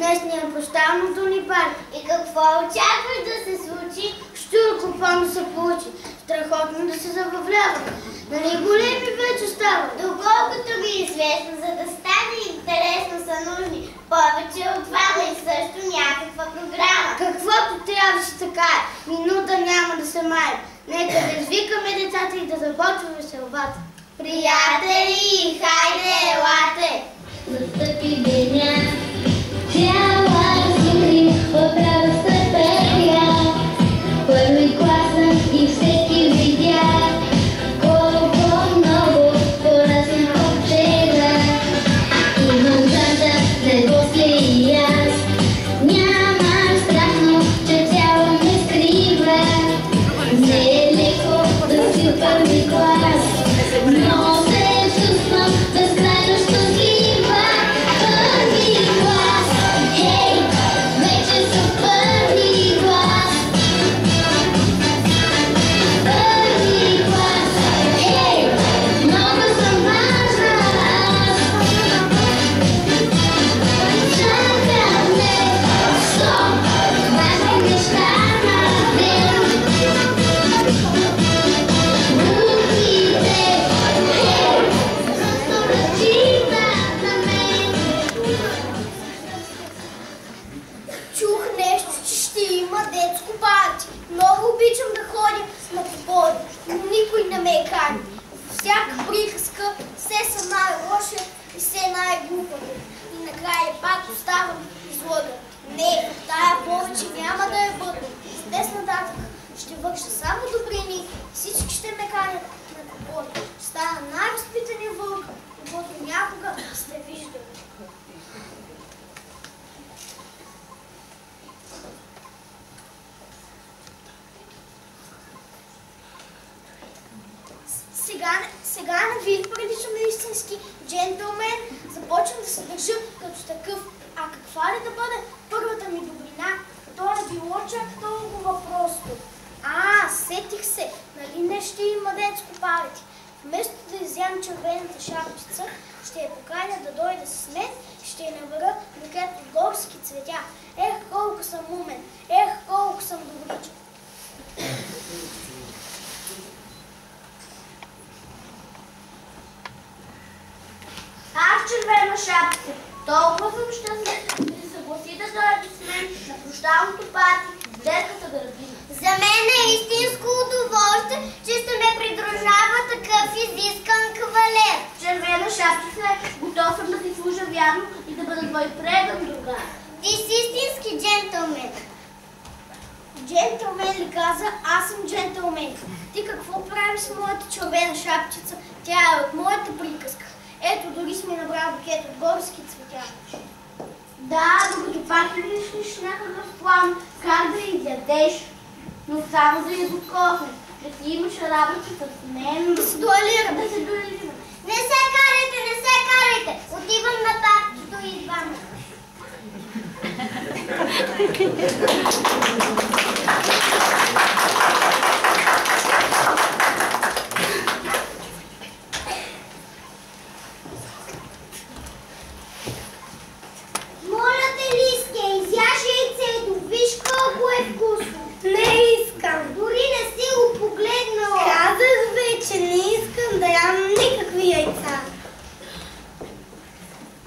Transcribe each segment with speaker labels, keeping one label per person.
Speaker 1: Днес ни е прощалното ни парти.
Speaker 2: И какво очакваш да се случи?
Speaker 1: Штуркопано се получи. Страхотно да се забавлява. Нали големи вече става?
Speaker 2: Доколкото ми е известно, за да стане интересно са нужни повече от двама и също някаква програма.
Speaker 1: Каквото трябваше така е. Минута няма да се маем. Нека да извикаме децата и да започваме веселбата.
Speaker 2: Приятели, хайде, елате!
Speaker 3: Настъпи деня, цяла сутрин от радостта пея. Първи клас съм и всеки видя колко много порасна от вчера. Имам жажда след после и аз. Няма страшно, че цяло ме скрива. Не е леко да си в първи клас, но се чувствам безкрайно щастлива. Първи клас, хей, вече съм първи клас. Първи клас, хей, много съм важна аз. Чакам ме, стоп, важни неща на ден.
Speaker 2: Чух нещо, че ще има детско парти. Много обичам да ходя на пободи, но никой не ме кани. Всяка приказка все съм най-лоша и все най-глупава. И накрая пак оставам излъган. Не, тая повече няма да я бъда. С днес нататък ще върша само добрини, всички ще ме канят на пободи. Ще стана най-възпитания вълк, когато някога сте виждали. Сега не ви приличам на истински джентлмен, започвам да се държа като такъв. А каква ли да бъде първата ми добрина? То не било чак толкова просто. Сетих се, нали не ще има детско парти. Вместо да изям червената шапчица, ще я поканя да дойде с мен и ще я набера букет от горски цветя. Ех, колко съм умен! Ех, колко съм добричък! Аз червена шапка. Толкова съм щастлив да се съгласи да дойде с мен на прощалното парти в детската градина. За мен е истинско удоволствие, че ще ме придружава такъв изискан кавалер. Червена шапка, готов съм да ти служа вярно и да бъда твой предан другар. Ти си истински джентлмен. Джентлмен ли каза? Аз съм джентлмен. Ти какво правиш с моята червена шапчица? Тя е от моята приказка. Ето, дори сме набрал букет от горски цветя. Да, докато пак мислиш някакъв план, как да изядеш, но само да я докоснеш, да си имаш работа с мен. Да се дуалираме. Да се дуалираме. Не се карайте, не се карайте! Отивам на татото и двама. Моля те, Лиске, изяж яйцето, виж колко е вкусно.
Speaker 1: Не искам.
Speaker 2: Дори не си го погледнала.
Speaker 1: Казах вече, не искам да ям никакви яйца.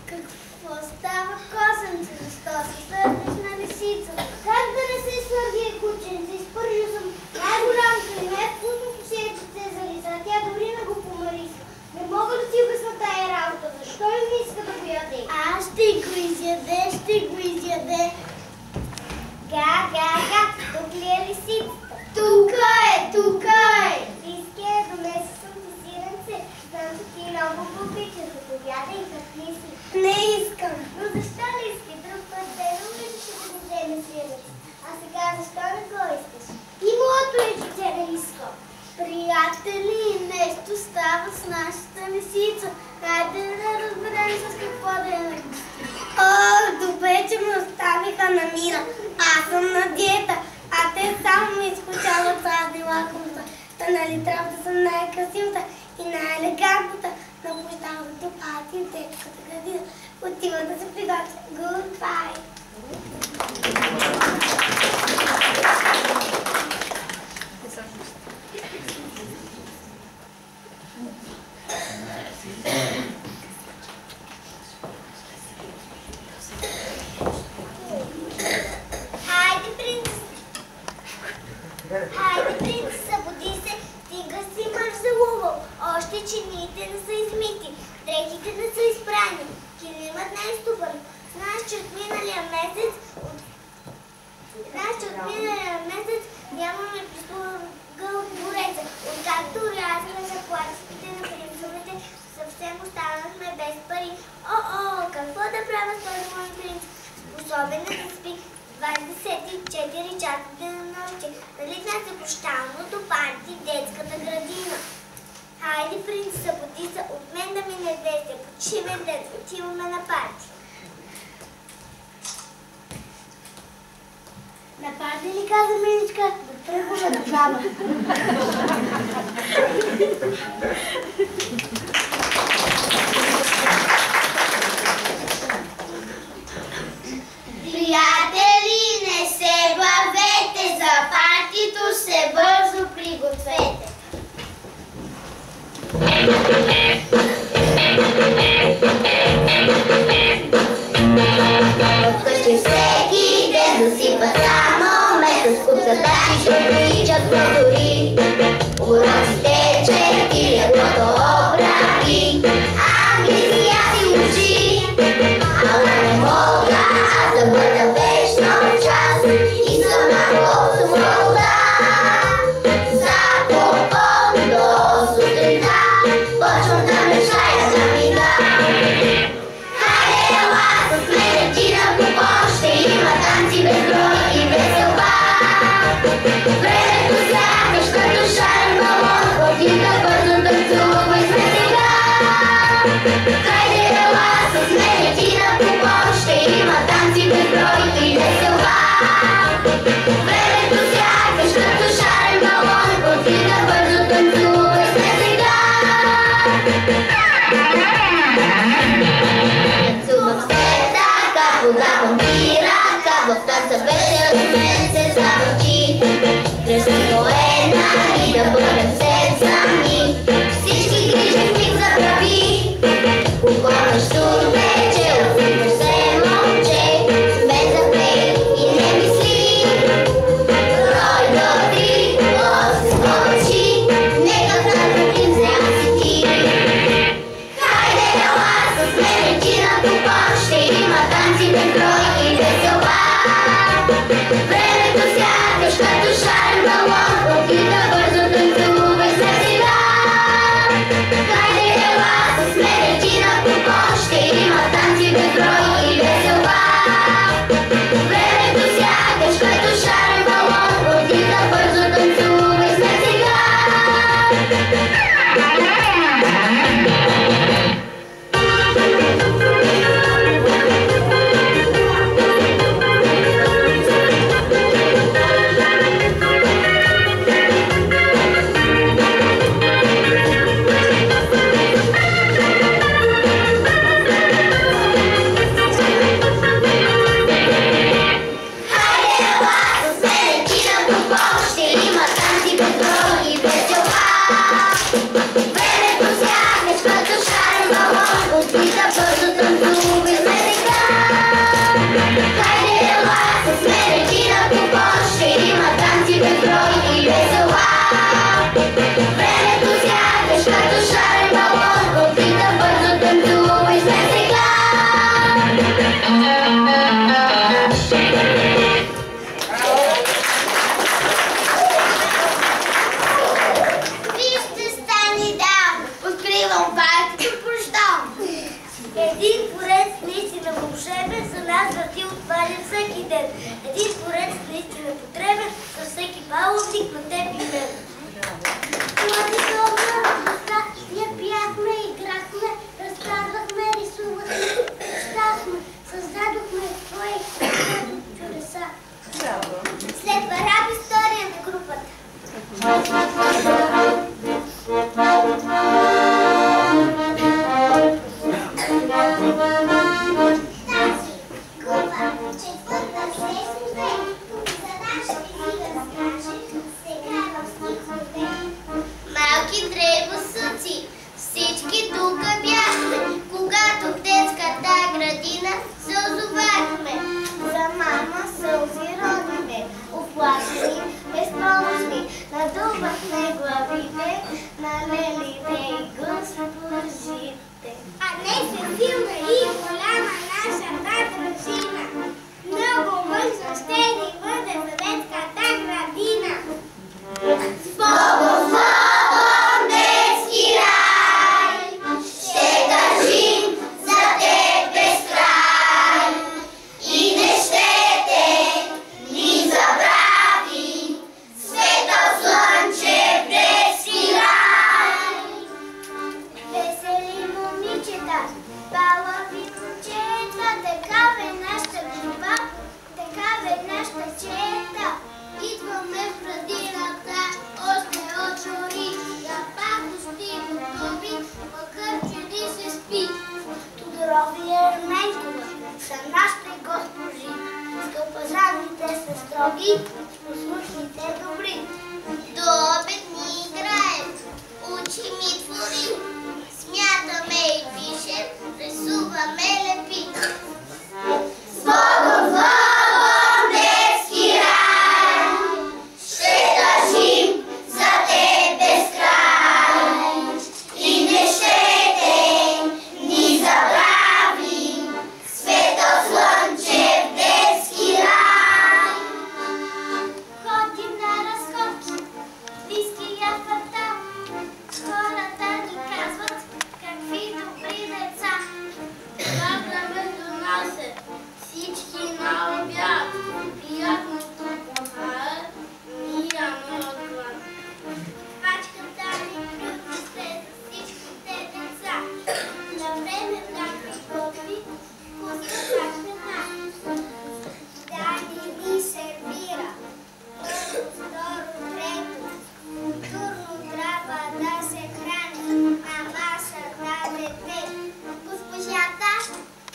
Speaker 2: Какво става, козенце? Защо се сърдиш на лисица? Как да не се сърди, кученце? Изпържил съм най-голямото и най-вкусно косечице за лиса. Тя дори не го помариса. Не мога да си обясна тая работа. Защо и не иска да го яде?
Speaker 1: Аз ще го изяде, ще го изяде.
Speaker 2: Га, тук ли е лисицата?
Speaker 1: Тука е.
Speaker 2: Лиске, донесе съм ти сиренце. Знам, че ти много го обичаш. Заповядай и хапни си.
Speaker 1: Не искам.
Speaker 2: Но защо, Лиске? Друг път дедо ми ще го вземе сиренце. А сега защо не го искаш? И моето е, че те не иска.
Speaker 1: Приятели, нещо става с нашата лисица. Хайде да разберем с какво да я нагостим. Добре, че ме оставиха на мира. Аз съм на диета, а те само ми изкушават с разни лакомства. Та нали трябва да съм най-красивата и най-елегантната на прощалното парти в детската градина. Отивам да се приготвя. Goodbye! Споменът да спи 24 часа денонощи. Нали нас е пощалното парти в детската градина? Хайде, принц, събуди се, от мен да ми не дете, почивен ден, отиваме на парти. На парти ли каза Миличка? Да тръгваме да баба.
Speaker 3: Приятели, не се бавете, за партито се бързо пригответе. Вкъщи всеки ден засипа само месец, куп задачи ще приличат дори. Уроците чети, едното оправи, ангели си учи. Ала не мога аз да бъда вечно в час и сама колко смолда. Запомни до сутринта, почвам да мечтая за мига. Хайде, ела с мене ти на купон, ще има танци безброй и веселба. Времето сякаш като шарен балон, отида бързо танцувай сме сега. Хайде, ела с мене ти на купон, ще има танци безброй и веселба. Времето сякаш като шарен балон, отида бързо танцувай сме сега. Танцувам се така, вода вампирака, в танца весело мен се завърчи. Красиво е, нали, да бъдем се сами, всички грижи в миг забрави. Купонаш тур вече, усмихваш се момче, без запей и не мисли. Брой до 3, после скочи, нека надобрим сега си ти. Хайде, ела с мене ти на купон, ще има танци безброй и веселба. Времето сякаш като шарен балон, отида бързо танцувай сме сега. Хайде, ела с мене ти на купон, ще има танци безброй и веселба. Времето сякаш като шарен балон, отида бързо танцувай сме сега.
Speaker 1: Един творец наистина вълшебен за нас върти отваря всеки ден. Един творец наистина потребен за всеки баловник на теб и мен. Млади добра деца, ние пяхме, играхме, разказвахме, рисувахме, щахме, създадохме свои чудеса. Следва рап история на групата.
Speaker 3: Тази група четвърта сесия, задача ви да разкаже, сега в стихове.
Speaker 1: Малки древосъци, всички тук бяхме, когато в детската градина се озовахме. За мама сълзи родиме, оплашени, безпомощни, надувахме главите на лелите и госпожите.
Speaker 3: А днес е силна и голяма нашата дружина. Много
Speaker 2: са строги, послушните добри.
Speaker 3: До обед ни играем, учим и творим, смятаме и пишем, рисуваме, лепим. С Богом, с Богом, детски рай, ще държим за теб безкрай и не ще те ни забравим, светъл слънчев детски рай.
Speaker 2: Ходим на разходки, близкия квартал. Хората ни казват какви добри деца.
Speaker 1: Гледаме до нас всички на обяд. Приятното помагат, ние ме отглад.
Speaker 2: Пачката ни пръвни за всичките деца. На време бяха готови, вкусно храна. Дай ни сервира. Първо, второ, трето. Културно трябва да се храни на масата дете. Госпожата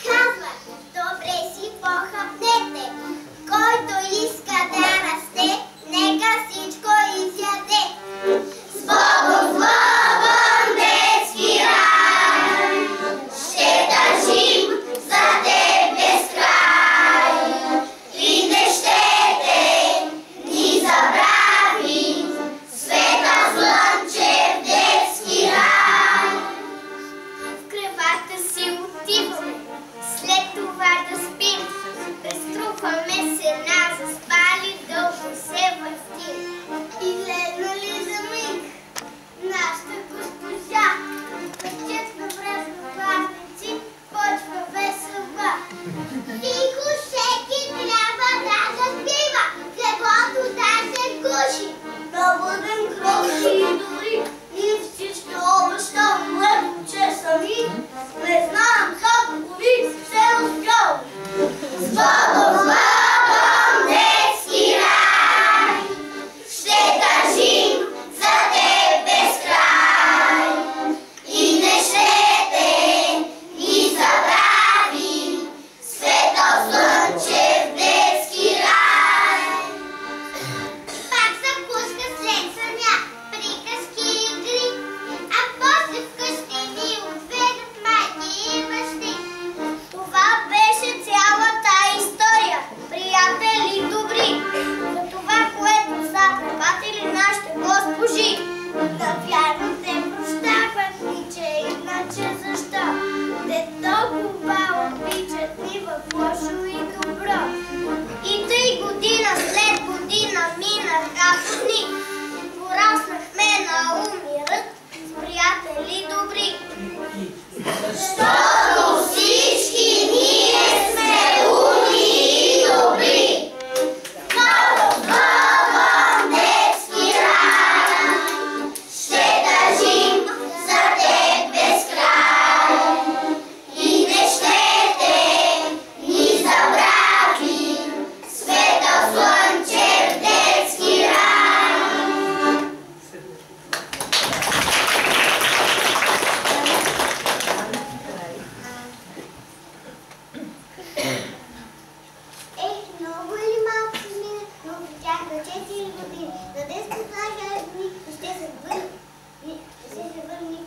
Speaker 2: казва, добре си похапнете. Който иска да расте, нека всичко изяде.
Speaker 3: С Богом, с Богом, детски рай, ще държим за теб безкрай и не ще те ни забравим, светъл слънчев детски рай.
Speaker 2: В кревата си отиваме, след това да спим. Преструхваме се на заспали, дълго се въртим. И ледно ли за миг нашата госпожа, печет на връзно празници, почва весела. Тихо всеки трябва да заспива, хлебото да се гуши.
Speaker 1: Да бъдем кротки и добри, ние всички обещаваме, че сами не знаем как ви се успял.
Speaker 3: С Богом, с Богом, детски рай, ще държим за теб безкрай и не ще те ни забравим, светъл слънчев детски рай.
Speaker 2: Пак закуска след съня, приказки и игри, а после вкъщи ни отведат майки и бащи. Това беше цялата история, приятели добри, за това, което са препатили нашите госпожи. Навярно те прощават ни, че иначе защо? Те толкова обичат ни в лошо и добро. И тъй година след година минаха дни. Пораснахме на ум и ръд с приятели добри.
Speaker 3: Защото всички ние сме умни и добри. С Богом, с Богом, детски рай, ще държим за теб безкрай и не ще те ни забравим, светъл слънчев детски рай.
Speaker 2: Много или малко се мина, но видях на 4 години. На 10 дни ще се върни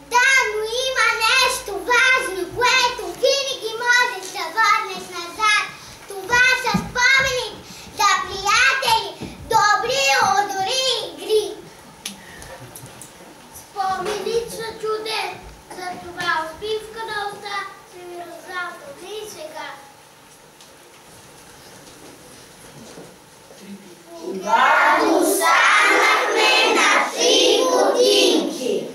Speaker 2: Да, но има нещо важно, което винаги можеш да върнеш назад. Това са спомени за приятели, добри одори игри.
Speaker 1: Спомените са чудес, за това успивка на уста се ми раздава и сега.
Speaker 3: Когато станахме на 3 годинки,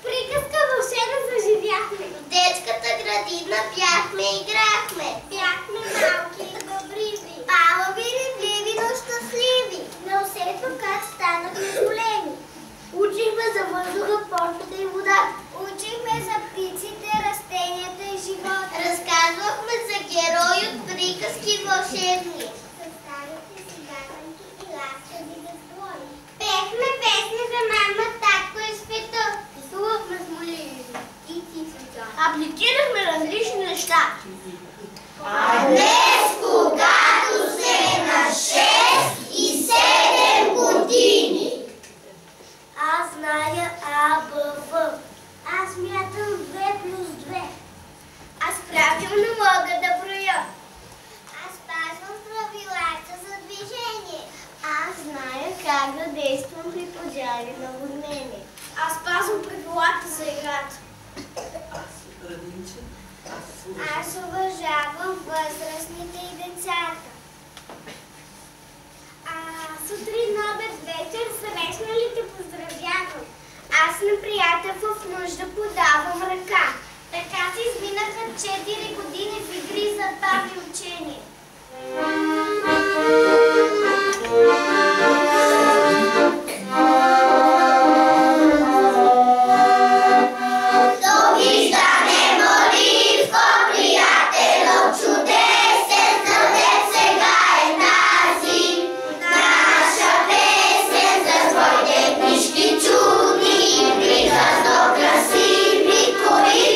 Speaker 2: Приказка вълшебна заживяхме.
Speaker 3: в детската градина бяхме и играхме.
Speaker 2: Бяхме малки и добриви, палави, ревливи, но щастливи. Не усетва как станахме големи.
Speaker 1: Учихме за въздуха, почвата и вода.
Speaker 2: Учихме за птиците, растенията и живота.
Speaker 3: Разказвахме за герои от приказки вълшебни.
Speaker 2: За старите си гаданки и ласкави гъствои. Пехме песни за мама, татко и света.
Speaker 1: Рисувахме с моливи птици,
Speaker 2: Апликирахме различни неща.
Speaker 3: А днес, когато сме на 6 и 7 години,
Speaker 1: Аз зная А, Б, В. Аз мятам 2+2.
Speaker 2: Аз правилно мога да броя.
Speaker 1: Аз спазвам правилата за движение. Аз зная как да действам при пожари на огнение.
Speaker 2: Аз спазвам правилата за играта.
Speaker 1: Аз уважавам възрастните и децата. Сутрин, обед, вечер, срещна ли те поздравявам?
Speaker 2: Аз на приятел в нужда подавам ръка.
Speaker 1: Така се изминаха 4 години в игри, забави и учение.
Speaker 3: довиждане, моливко, приятело чудесен, където сега е тази наша песен за твоите книжки чудни, приказно красиви, кои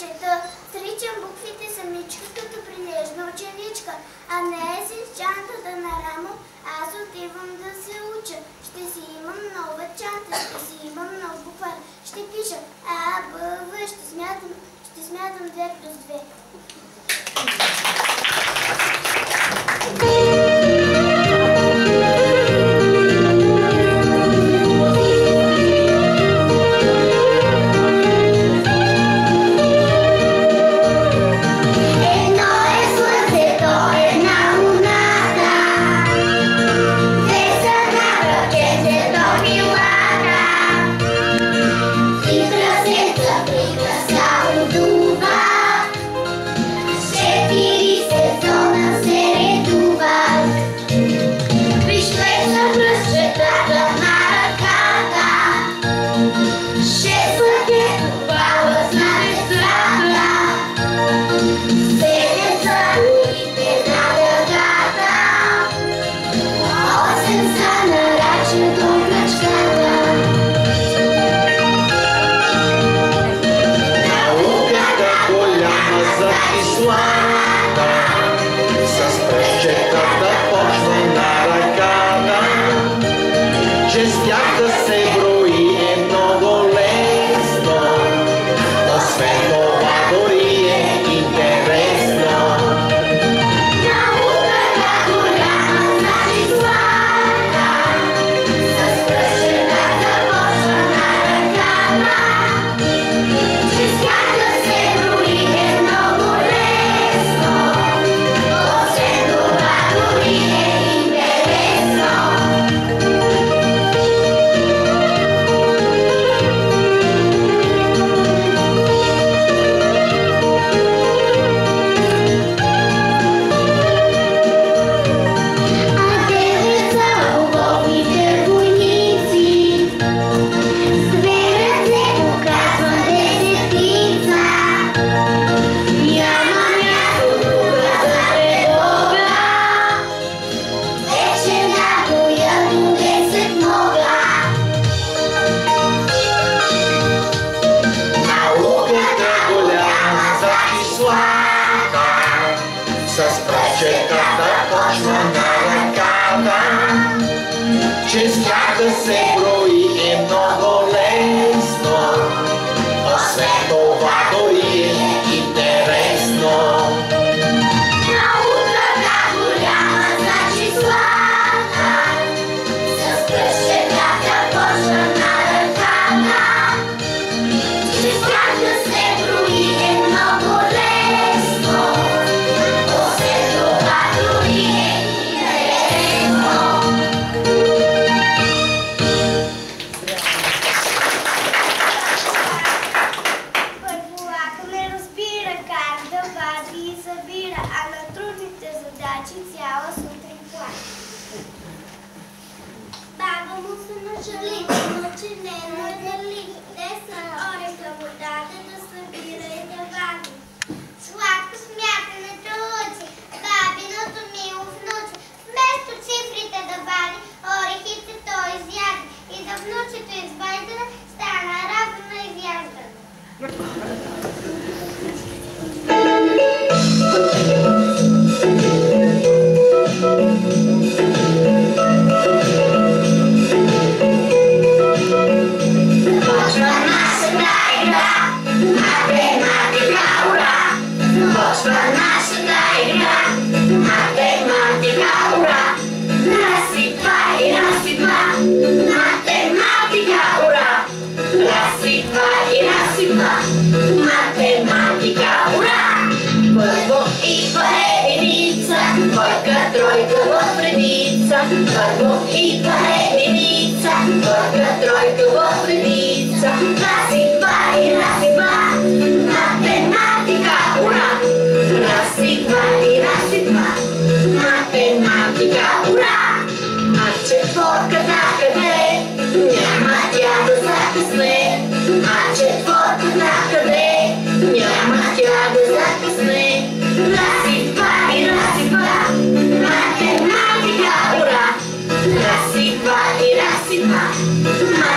Speaker 1: чета. Сричам буквите самичка, като прилежна ученичка, а не е синчантата на рамо, аз отивам да се уча. Ще си имам нова чанта, ще си имам нов буквар, ще пиша А, Б, В, ще смятам 2 плюс 2.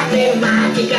Speaker 3: Matematica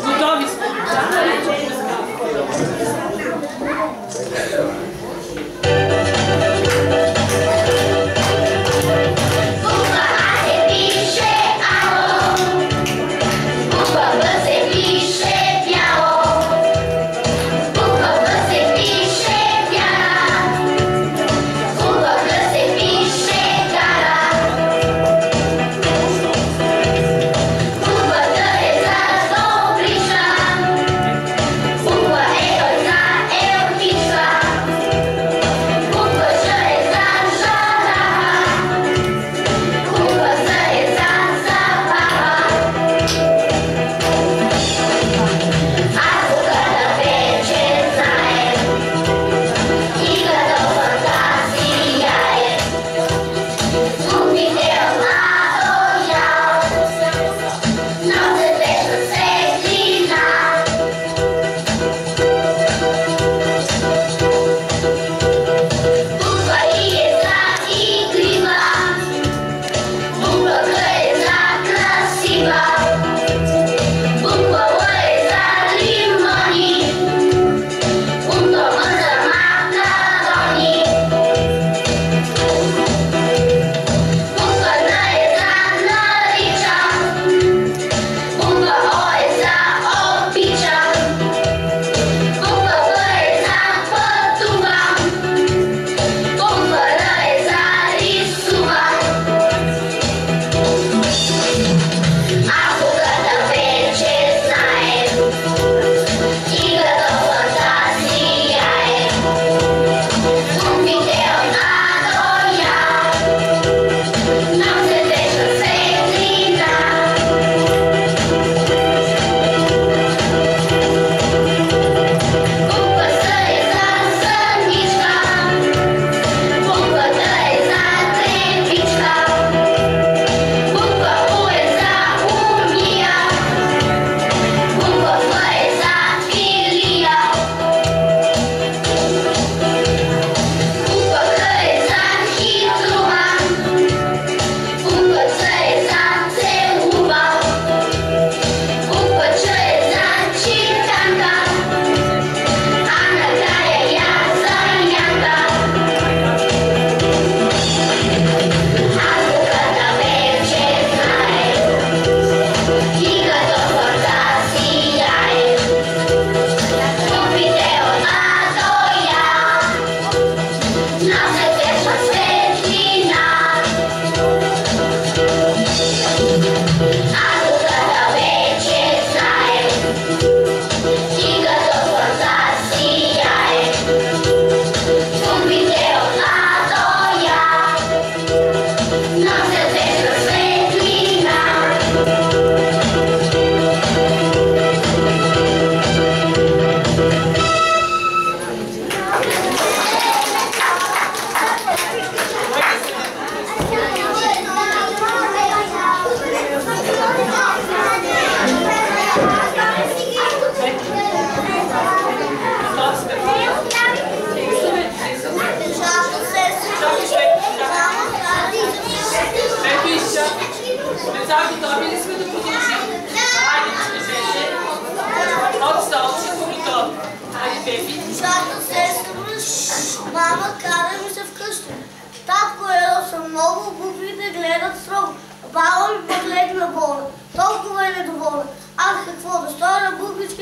Speaker 4: Готові?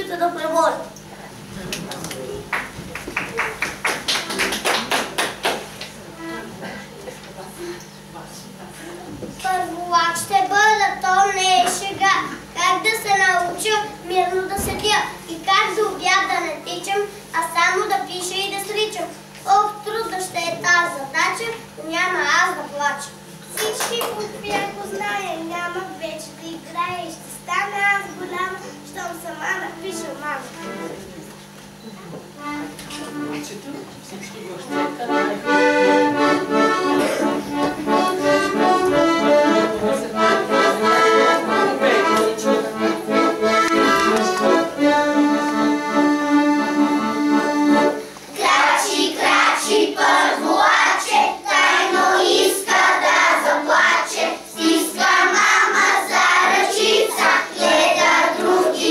Speaker 1: учителите да преборят.
Speaker 2: Първолак ще бъда, то не е шега. Как да се науча мирно да седя и как до обяд да не тичам, а само да пиша и да сричам. Ох, трудна ще е тази задача, няма аз да плача.
Speaker 1: Всички букви, ако знае, няма вече да играе и ще стана аз голяма, щом сама напиша мама. Всички
Speaker 3: Крачи, първолаче, тайно иска да заплаче. Стиска мама за ръчица, гледа други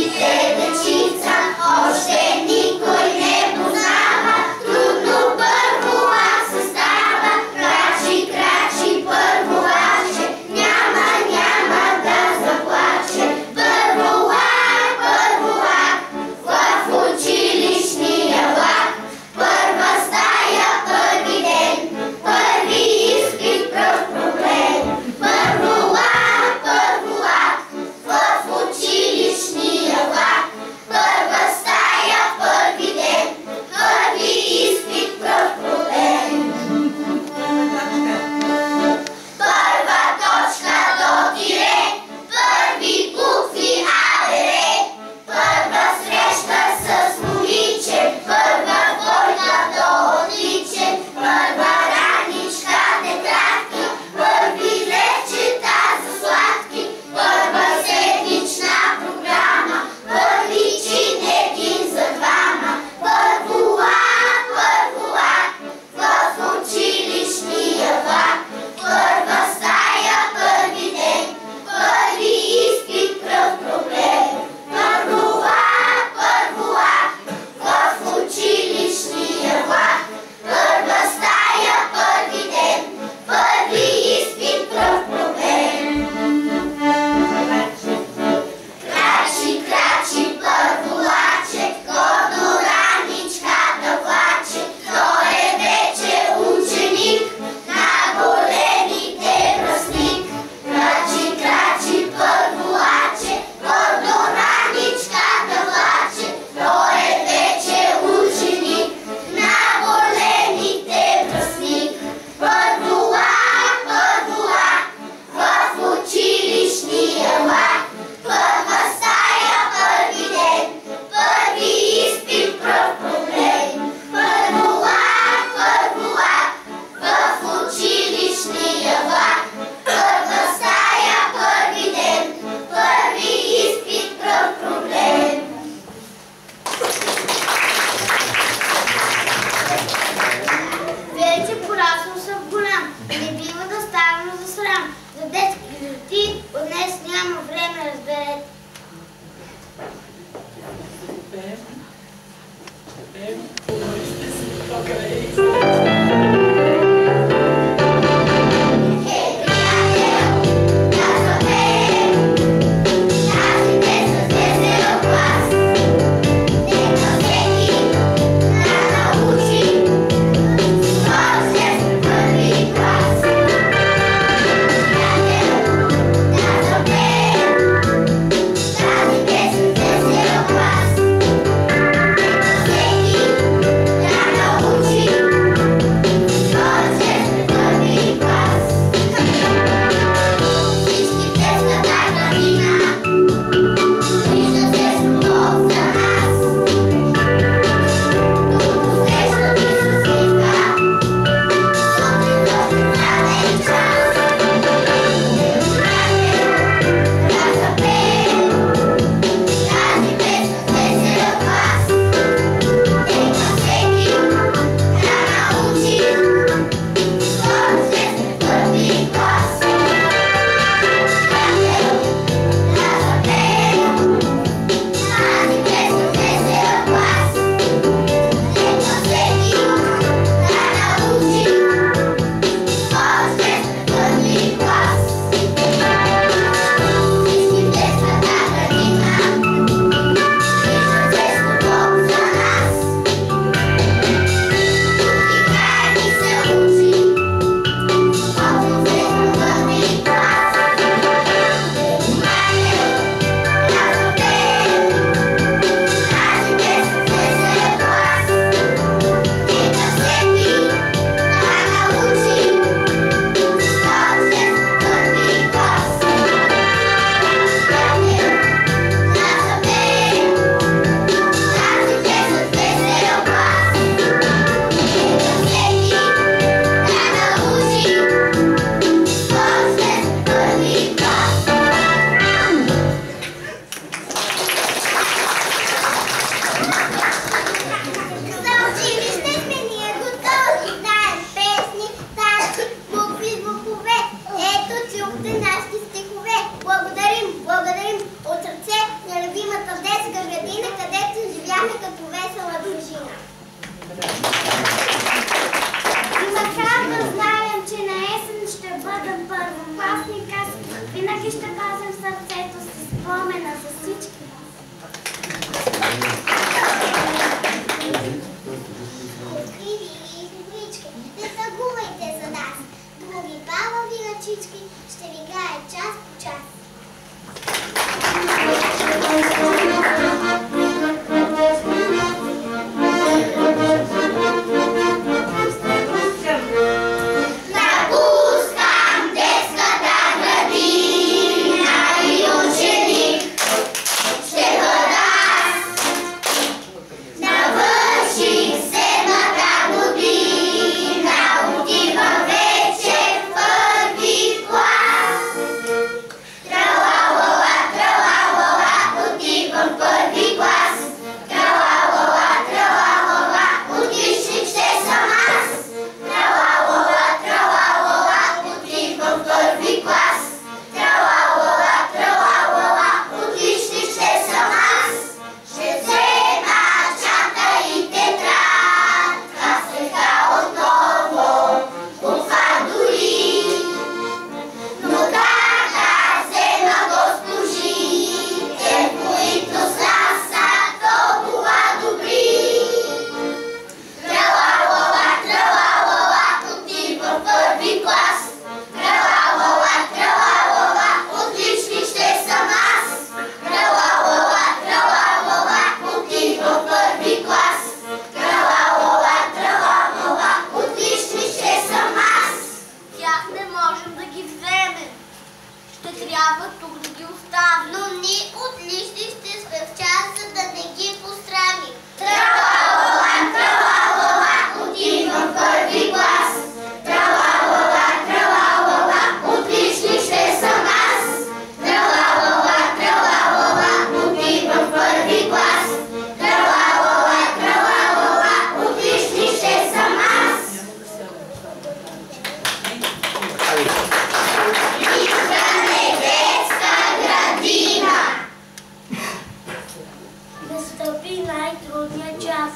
Speaker 1: Настъпи най-трудният час.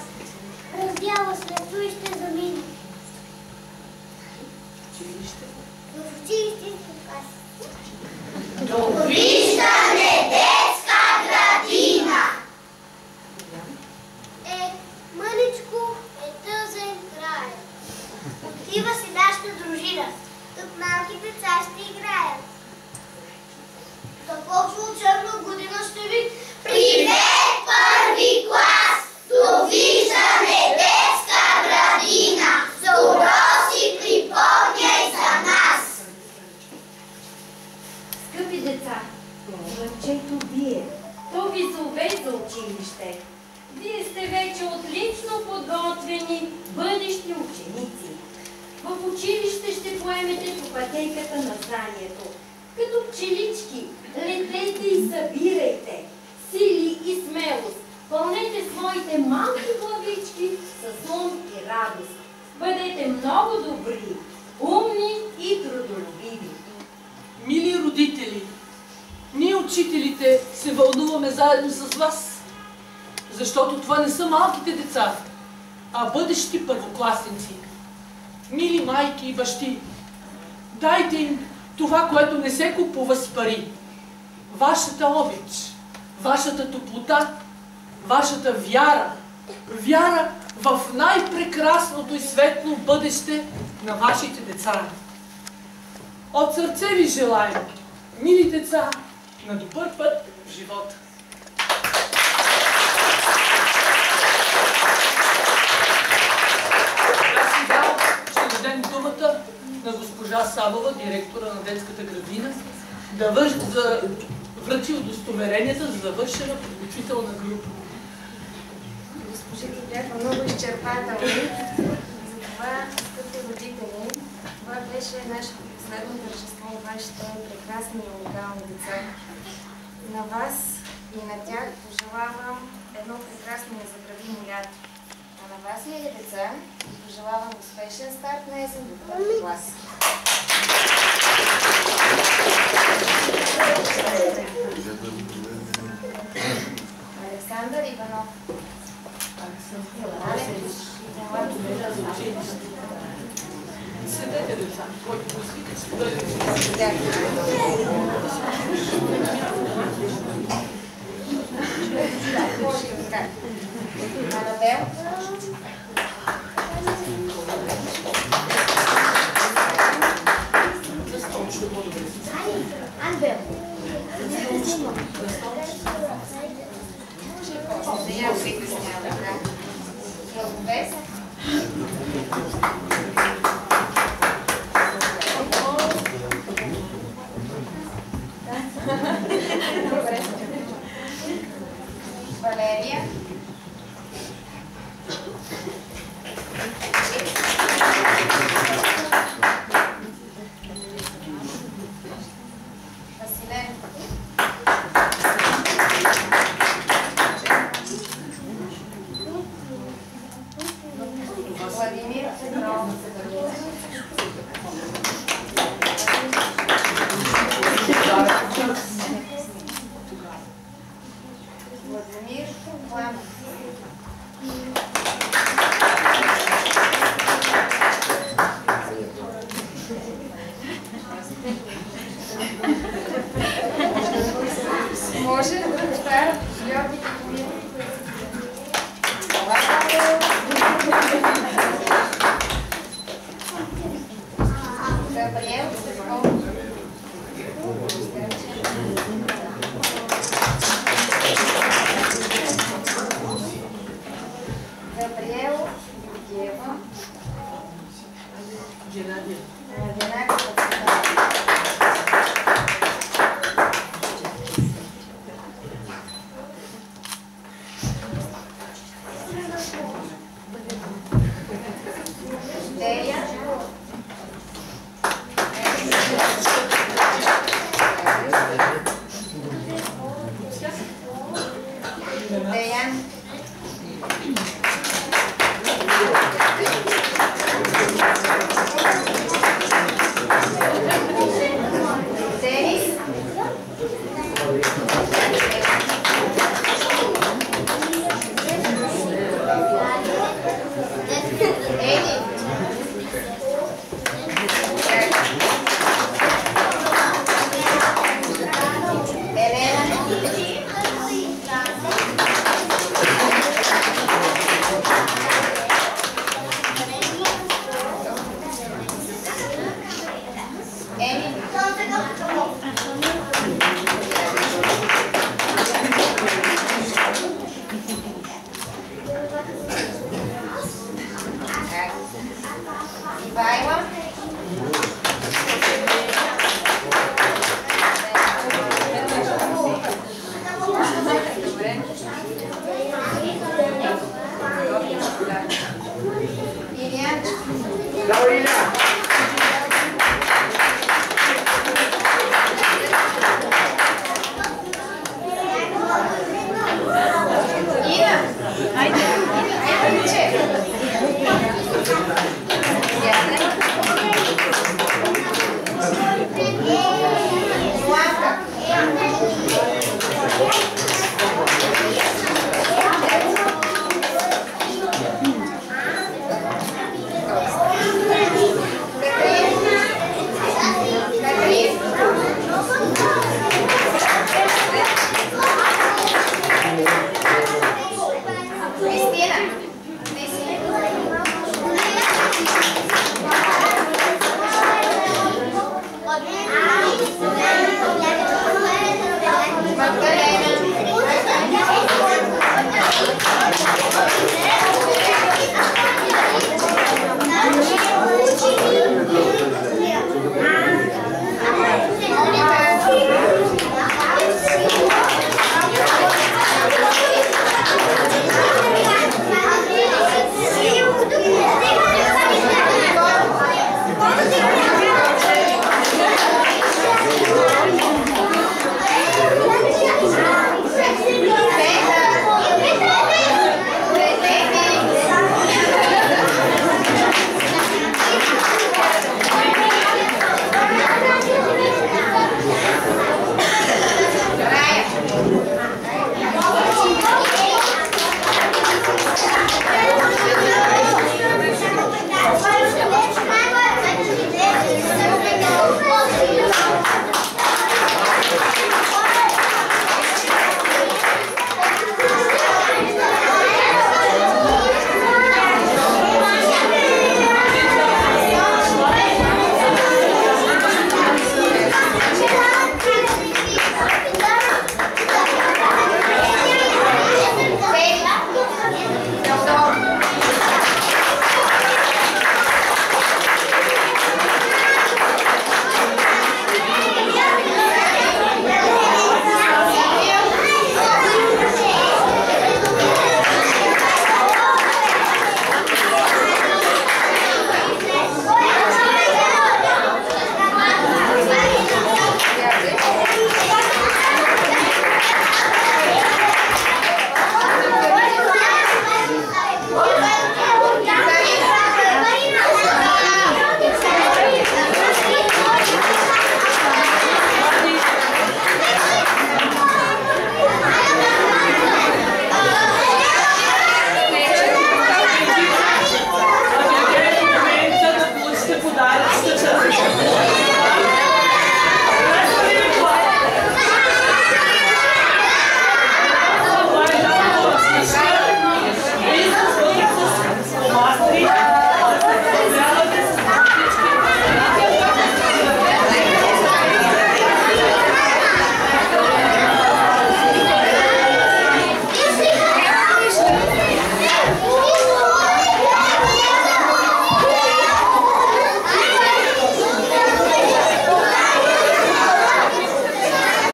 Speaker 1: Раздяла след и ще замине. В училище клас.
Speaker 3: Довиждане, детска градина!
Speaker 1: Мъничко е тъзен край. Отива си нашата дружина. Тук малки деца ще играят.
Speaker 2: Започва учебна година ще ви...
Speaker 3: Привет, първи клас! Довиждане, детска градина! Добро си припомняй за нас!
Speaker 4: Скъпи деца, слънчето бие. То ви зове за училище. Вие сте вече отлично подготвени бъдещи ученици. В училище ще поемете по пътеката на знанието. Като пчелички, летете и събирайте сили и смелост. Пълнете своите малки главички с ум и радост. Бъдете много добри, умни и трудолюбиви.
Speaker 5: Мили родители, ние учителите се вълнуваме заедно с вас, защото това не са малките деца, а бъдещи първокласници. Мили майки и бащи, дайте им това, което не се купува с пари. Вашата обич, вашата топлота, вашата вяра. Вяра в най-прекрасното и светло бъдеще на вашите деца. От сърце ви желаем, мили деца, на добър път в живота. А сега ще дадем думата на госпожа Савова, директора на детската градина, да връчи удостоверенията за завършена подготвителна група.
Speaker 6: Госпожите бяха много изчерпателни. Затова, скъпи родители, това беше нашето последно тържество и вашите прекрасни и уникални деца. На вас и на тях пожелавам едно прекрасно и незабравимо лято. А на вас, мили деца, пожелавам успешен старт на есен до първи клас. Александър Иванов.
Speaker 5: Седете, деца, който позвика, ще бъде.
Speaker 6: Анабел.
Speaker 1: Анбел.
Speaker 6: Да я притеснява, да. Дълговес. Валерия. Василен. Владимир Петров. Владимир Пламов. Може да повтаря Георги Тихомиров. Габриел Цветков. Габриел Георгиева.
Speaker 5: Геннадия.
Speaker 6: Дея. Деян.